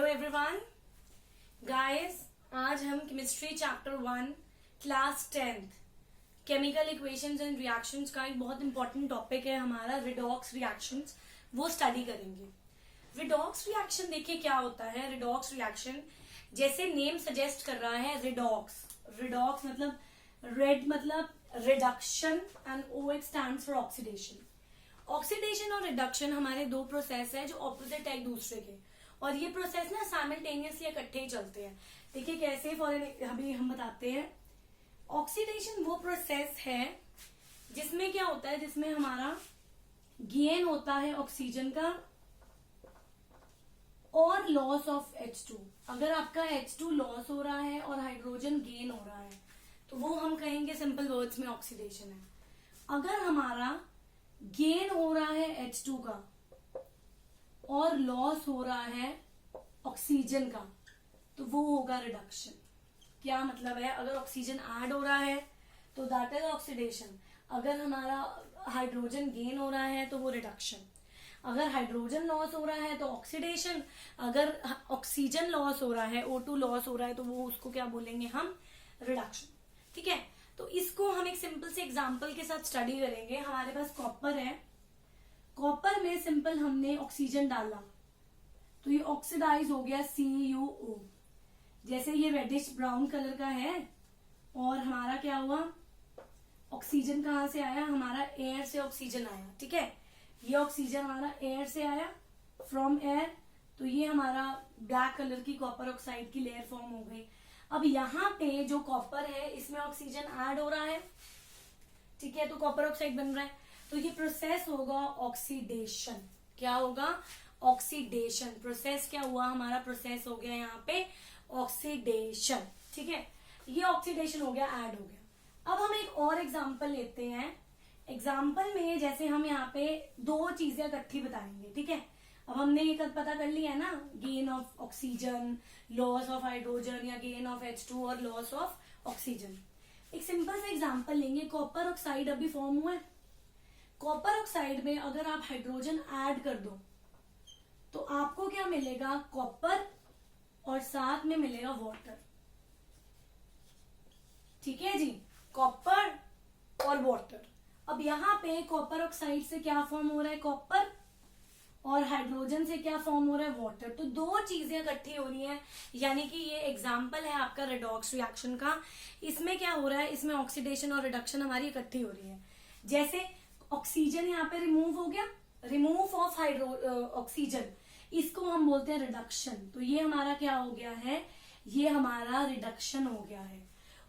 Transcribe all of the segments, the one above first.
Everyone guys, आज हम chemistry chapter 1 class 10th chemical equations and reactions का एक बहुत इंपॉर्टेंट टॉपिक है हमारा रिडॉक्स रिएक्शंस, वो स्टडी करेंगे। रिडॉक्स रिएक्शन देखिए क्या होता है। रिडॉक्स रिएक्शन जैसे नेम सजेस्ट कर रहा है, रिडॉक्स रिडॉक्स मतलब रेड मतलब reduction and OX stands for oxidation. Oxidation और रिडक्शन हमारे दो प्रोसेस है जो ऑपोजिट है एक दूसरे के, और ये प्रोसेस ना साइमल्टेनियसली इकट्ठे ही चलते हैं। देखिए कैसे, अभी हम बताते हैं। ऑक्सीडेशन वो प्रोसेस है जिसमें क्या होता है, जिसमें हमारा गेन होता है ऑक्सीजन का और लॉस ऑफ H2। अगर आपका H2 लॉस हो रहा है और हाइड्रोजन गेन हो रहा है तो वो हम कहेंगे सिंपल वर्ड्स में ऑक्सीडेशन है। अगर हमारा गेन हो रहा है H2 का और लॉस हो रहा है ऑक्सीजन का तो वो होगा रिडक्शन। क्या मतलब है, अगर ऑक्सीजन ऐड हो रहा है तो दैट इज ऑक्सीडेशन। अगर हमारा हाइड्रोजन गेन हो रहा है तो वो रिडक्शन। अगर हाइड्रोजन लॉस हो रहा है तो ऑक्सीडेशन। अगर ऑक्सीजन लॉस हो रहा है, O2 लॉस हो रहा है तो वो उसको क्या बोलेंगे हम, रिडक्शन। ठीक है, तो इसको हम एक सिंपल से एग्जांपल के साथ स्टडी करेंगे। हमारे पास कॉपर है, कॉपर में सिंपल हमने ऑक्सीजन डाला तो ये ऑक्सीडाइज हो गया CuO। जैसे ये रेडिश ब्राउन कलर का है और हमारा क्या हुआ, ऑक्सीजन कहाँ से आया, हमारा एयर से ऑक्सीजन आया। ठीक है, ये ऑक्सीजन हमारा एयर से आया, फ्रॉम एयर, तो ये हमारा ब्लैक कलर की कॉपर ऑक्साइड की लेयर फॉर्म हो गई। अब यहाँ पे जो कॉपर है इसमें ऑक्सीजन ऐड हो रहा है, ठीक है, तो कॉपर ऑक्साइड बन रहा है। तो ये प्रोसेस होगा ऑक्सीडेशन। क्या होगा, ऑक्सीडेशन। प्रोसेस क्या हुआ, हमारा प्रोसेस हो गया यहाँ पे ऑक्सीडेशन। ठीक है, ये ऑक्सीडेशन हो गया, ऐड हो गया। अब हम एक और एग्जांपल लेते हैं। एग्जांपल में जैसे हम यहाँ पे दो चीजें इकट्ठी बताएंगे। ठीक है, अब हमने ये पता कर लिया है ना, gain of oxygen, loss of hydrogen, या गेन ऑफ H2 और लॉस ऑफ ऑक्सीजन। एक सिंपल सा एग्जांपल लेंगे। कॉपर ऑक्साइड अभी फॉर्म हुआ है। कॉपर ऑक्साइड में अगर आप हाइड्रोजन ऐड कर दो तो आपको क्या मिलेगा, कॉपर और साथ में मिलेगा वाटर। ठीक है जी, कॉपर और वाटर। अब यहाँ पे कॉपर ऑक्साइड से क्या फॉर्म हो रहा है, कॉपर, और हाइड्रोजन से क्या फॉर्म हो रहा है, वाटर। तो दो चीजें इकट्ठी हो रही हैं, यानी कि ये एग्जांपल है आपका रिडॉक्स रिएक्शन का। इसमें क्या हो रहा है, इसमें ऑक्सीडेशन और रिडक्शन हमारी इकट्ठी हो रही है। जैसे ऑक्सीजन यहाँ पे रिमूव हो गया, रिमूव ऑफ ऑक्सीजन, इसको हम बोलते हैं रिडक्शन। तो ये हमारा क्या हो गया है, ये हमारा रिडक्शन हो गया है।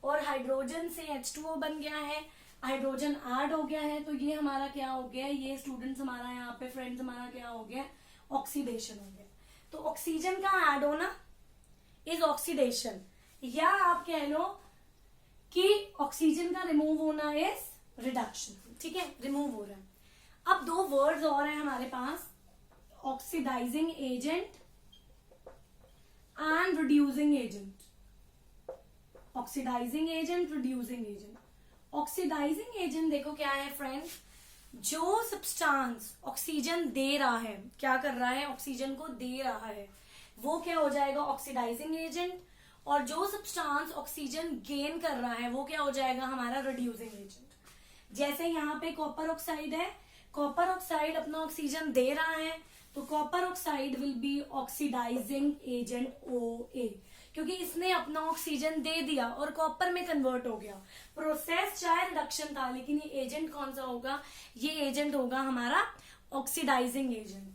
और हाइड्रोजन से H2O बन गया है, हाइड्रोजन ऐड हो गया है, तो ये हमारा क्या हो गया, ये स्टूडेंट्स हमारा यहाँ पे फ्रेंड्स हमारा क्या हो गया, ऑक्सीडेशन हो गया। तो ऑक्सीजन का ऐड होना इज ऑक्सीडेशन, या आप कह लो कि ऑक्सीजन का रिमूव होना इज रिडक्शन। ठीक है, रिमूव हो रहा है। अब दो वर्ड्स और हैं हमारे पास, oxidising agent and reducing agent. Oxidising agent, reducing agent. Oxidising agent देखो क्या है फ्रेंड्स, जो सब्सटेंस ऑक्सीजन दे रहा है, क्या कर रहा है, ऑक्सीजन को दे रहा है, वो क्या हो जाएगा, ऑक्सीडाइजिंग एजेंट। और जो सब्सटेंस ऑक्सीजन गेन कर रहा है वो क्या हो जाएगा, हमारा रिड्यूसिंग एजेंट। जैसे यहाँ पे कॉपर ऑक्साइड है, कॉपर ऑक्साइड अपना ऑक्सीजन दे रहा है तो copper oxide will be oxidising agent OA, क्योंकि इसने अपना ऑक्सीजन दे दिया और कॉपर में कन्वर्ट हो गया। प्रोसेस चाहे रिडक्शन था, लेकिन ये एजेंट कौन सा होगा, ये एजेंट होगा हमारा ऑक्सीडाइजिंग एजेंट।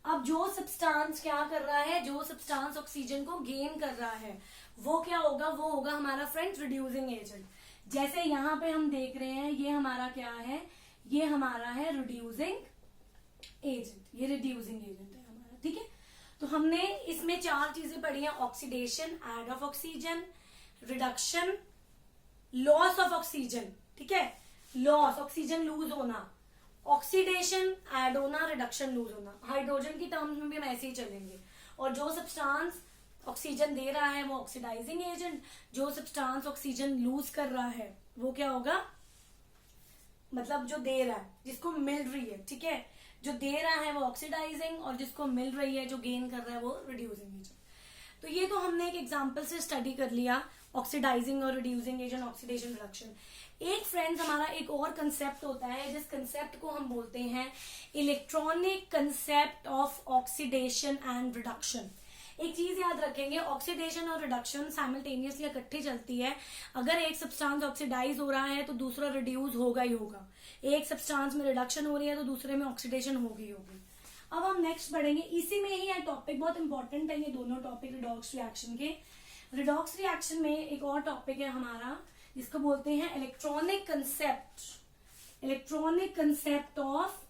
अब जो सब्सटेंस क्या कर रहा है, जो सब्सटेंस ऑक्सीजन को गेन कर रहा है वो क्या होगा, वो होगा हमारा फ्रेंड्स रिड्यूसिंग एजेंट। जैसे यहाँ पे हम देख रहे हैं, ये हमारा क्या है, ये हमारा है रिड्यूसिंग एजेंट, ये रिड्यूसिंग एजेंट है हमारा। ठीक है, तो हमने इसमें चार चीजें पढ़ी हैं, oxidation, add of oxygen, reduction, loss of oxygen. ठीक है, लॉस ऑक्सीजन लूज होना, ऑक्सीडेशन ऐड होना, रिडक्शन लूज होना। हाइड्रोजन की टर्म्स में भी हम ऐसे ही चलेंगे। और जो सब्सटेंस ऑक्सीजन दे रहा है वो ऑक्सीडाइजिंग एजेंट, जो सब्सटेंस ऑक्सीजन लूज कर रहा है वो क्या होगा, मतलब जो दे रहा है, जिसको मिल रही है। ठीक है, जो दे रहा है वो ऑक्सीडाइजिंग और जिसको मिल रही है, जो गेन कर रहा है, वो रिड्यूसिंग एजेंट। तो ये तो हमने एक एग्जाम्पल से स्टडी कर लिया, ऑक्सीडाइजिंग और रिड्यूसिंग एजेंट, ऑक्सीडेशन रिडक्शन। एक फ्रेंड्स हमारा एक और कंसेप्ट होता है, जिस कंसेप्ट को हम बोलते हैं electronic concept of oxidation and reduction. एक चीज याद रखेंगे, ऑक्सीडेशन और रिडक्शन साइमल्टेनियसली इकट्ठी चलती है। अगर एक सब्सटेंस ऑक्सीडाइज हो रहा है तो दूसरा रिड्यूस होगा ही होगा, एक सब्सटेंस में रिडक्शन हो रही है तो दूसरे में ऑक्सीडेशन होगी होगी। अब हम नेक्स्ट पढ़ेंगे, इसी में ही है टॉपिक, बहुत इंपॉर्टेंट है ये दोनों टॉपिक रिडॉक्स रिएक्शन के। रिडॉक्स रिएक्शन में एक और टॉपिक है हमारा जिसको बोलते हैं electronic concept of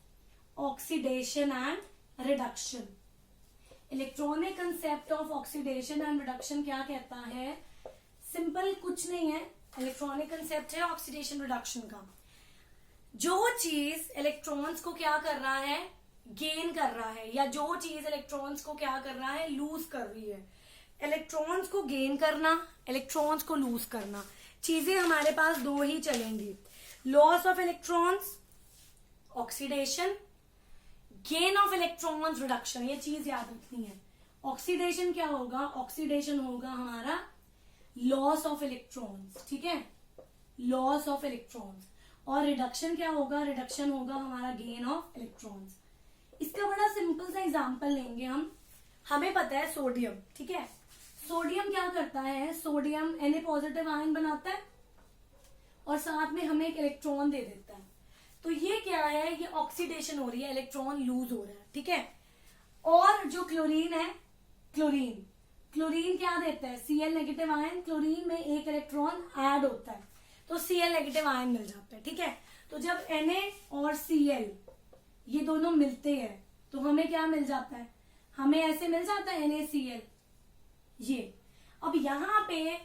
oxidation and reduction. Electronic concept of oxidation and reduction क्या कहता है? सिंपल कुछ नहीं है, इलेक्ट्रॉनिक कंसेप्ट है ऑक्सीडेशन रिडक्शन का। जो चीज इलेक्ट्रॉन्स को क्या कर रहा है, गेन कर रहा है, या जो चीज इलेक्ट्रॉन्स को क्या कर रहा है, लूज कर रही है। इलेक्ट्रॉन्स को गेन करना, इलेक्ट्रॉन्स को लूज करना, चीजें हमारे पास दो ही चलेंगी, loss of electrons oxidation, gain of electrons reduction. ये चीज याद रखनी है। ऑक्सीडेशन क्या होगा? ऑक्सीडेशन होगा हमारा लॉस ऑफ इलेक्ट्रॉन्स, ठीक है, लॉस ऑफ इलेक्ट्रॉन्स। और रिडक्शन क्या होगा? रिडक्शन होगा हमारा गेन ऑफ इलेक्ट्रॉन्स। इसका बड़ा सिंपल सा एग्जांपल लेंगे हम। हमें पता है सोडियम, ठीक है, सोडियम क्या करता है? सोडियम Na पॉजिटिव आयन बनाता है और साथ में हमें एक इलेक्ट्रॉन दे देता है। तो ये क्या है? ये ऑक्सीडेशन हो रही है, इलेक्ट्रॉन लूज हो रहा है, ठीक है। और जो क्लोरीन है, क्लोरीन क्या देता है? Cl नेगेटिव आयन, क्लोरीन में एक इलेक्ट्रॉन ऐड होता है तो Cl नेगेटिव आयन मिल जाता है, ठीक है। तो जब Na और Cl ये दोनों मिलते हैं तो हमें क्या मिल जाता है? हमें ऐसे मिल जाता है NaCl ये। अब यहाँ पे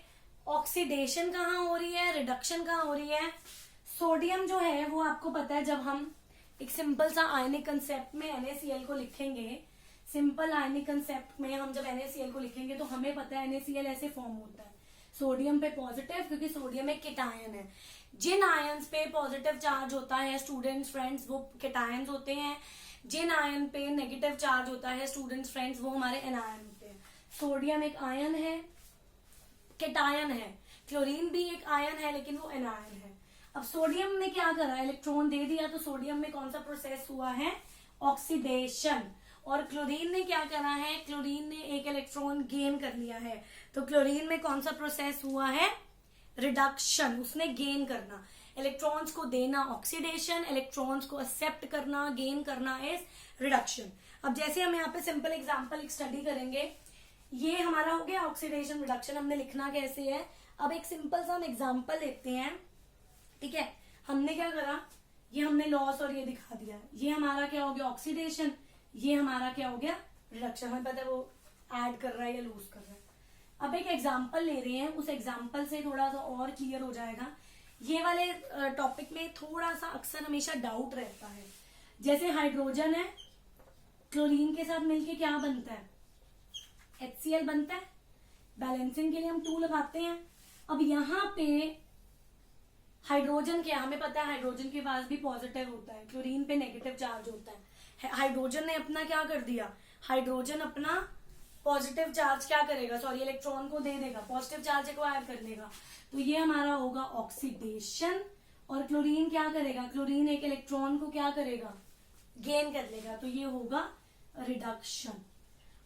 ऑक्सीडेशन कहाँ हो रही है, रिडक्शन कहाँ हो रही है? सोडियम जो है वो आपको पता है, जब हम एक सिंपल सा आयनिक कंसेप्ट में NaCl को लिखेंगे, सिंपल आयनिक कंसेप्ट में हम जब NaCl को लिखेंगे तो हमें पता है NaCl ऐसे फॉर्म होता है, सोडियम पे पॉजिटिव, क्योंकि सोडियम एक केटायन है। जिन आयन्स पे पॉजिटिव चार्ज होता है स्टूडेंट्स फ्रेंड्स वो केटायंस होते हैं, जिन आयन पे नेगेटिव चार्ज होता है स्टूडेंट्स फ्रेंड्स वो हमारे एनायन होते हैं। सोडियम एक आयन है, केटायन है, क्लोरीन भी एक आयन है लेकिन वो एनायन है। अब सोडियम ने क्या करा? इलेक्ट्रॉन दे दिया, तो सोडियम में कौन सा प्रोसेस हुआ है? ऑक्सीडेशन। और क्लोरीन ने क्या करा है? क्लोरीन ने एक इलेक्ट्रॉन गेन कर लिया है, तो क्लोरीन में कौन सा प्रोसेस हुआ है? रिडक्शन। उसने गेन करना, इलेक्ट्रॉन्स को देना ऑक्सीडेशन, इलेक्ट्रॉन्स को एक्सेप्ट करना, गेन करना इज रिडक्शन। अब जैसे हम यहाँ पे सिंपल एग्जांपल एक स्टडी करेंगे, ये हमारा हो गया ऑक्सीडेशन रिडक्शन। हमने लिखना कैसे है? अब एक सिंपल सा हम एग्जांपल लेते हैं, ठीक है। हमने क्या करा? ये हमने लॉस और ये दिखा दिया, ये हमारा क्या हो गया? ऑक्सीडेशन, ये हमारा क्या हो गया? रिडक्शन। हमें पता है वो ऐड कर रहा है या लूज कर रहा है। अब एक एग्जांपल ले रहे हैं, उस एग्जांपल से थोड़ा सा और क्लियर हो जाएगा। ये वाले टॉपिक में थोड़ा सा अक्सर हमेशा डाउट रहता है। जैसे हाइड्रोजन है, क्लोरीन के साथ मिलके क्या बनता है? HCl बनता है। बैलेंसिंग के लिए हम 2 लगाते हैं। अब यहाँ पे हाइड्रोजन क्या, हमें पता है हाइड्रोजन के पास भी पॉजिटिव होता है, क्लोरीन पे नेगेटिव चार्ज होता है। हाइड्रोजन ने अपना क्या कर दिया? हाइड्रोजन अपना पॉजिटिव चार्ज क्या करेगा? सॉरी, इलेक्ट्रॉन को दे देगा, पॉजिटिव चार्ज को ऐड कर लेगा। तो ये हमारा होगा ऑक्सीडेशन। और क्लोरीन क्या करेगा? क्लोरीन एक इलेक्ट्रॉन को क्या करेगा? गेन कर लेगा, तो ये होगा रिडक्शन।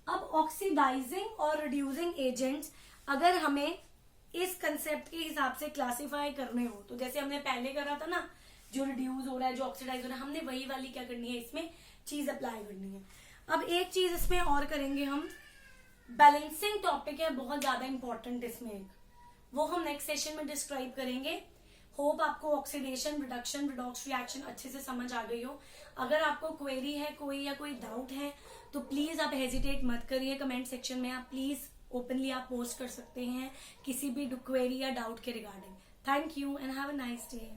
अब ऑक्सीडाइजिंग और रिड्यूसिंग एजेंट्स अगर हमें इस कंसेप्ट के हिसाब से क्लासिफाई करने हो, तो जैसे हमने पहले करा था ना, जो रिड्यूस हो रहा है, जो ऑक्सीडाइज हो रहा है, हमने वही वाली क्या करनी है, इसमें चीज अप्लाई करनी है। अब एक चीज इसमें और करेंगे हम, बैलेंसिंग टॉपिक है बहुत ज्यादा इंपॉर्टेंट, इसमें एक वो हम नेक्स्ट सेशन में डिस्क्राइब करेंगे। होप आपको ऑक्सीडेशन, रिडक्शन, रिडॉक्स रिएक्शन अच्छे से समझ आ गई हो। अगर आपको क्वेरी है कोई या कोई डाउट है तो प्लीज आप हेजिटेट मत करिए, कमेंट सेक्शन में आप प्लीज ओपनली आप पोस्ट कर सकते हैं किसी भी क्वेरी या डाउट के regarding. Thank you and have a nice day.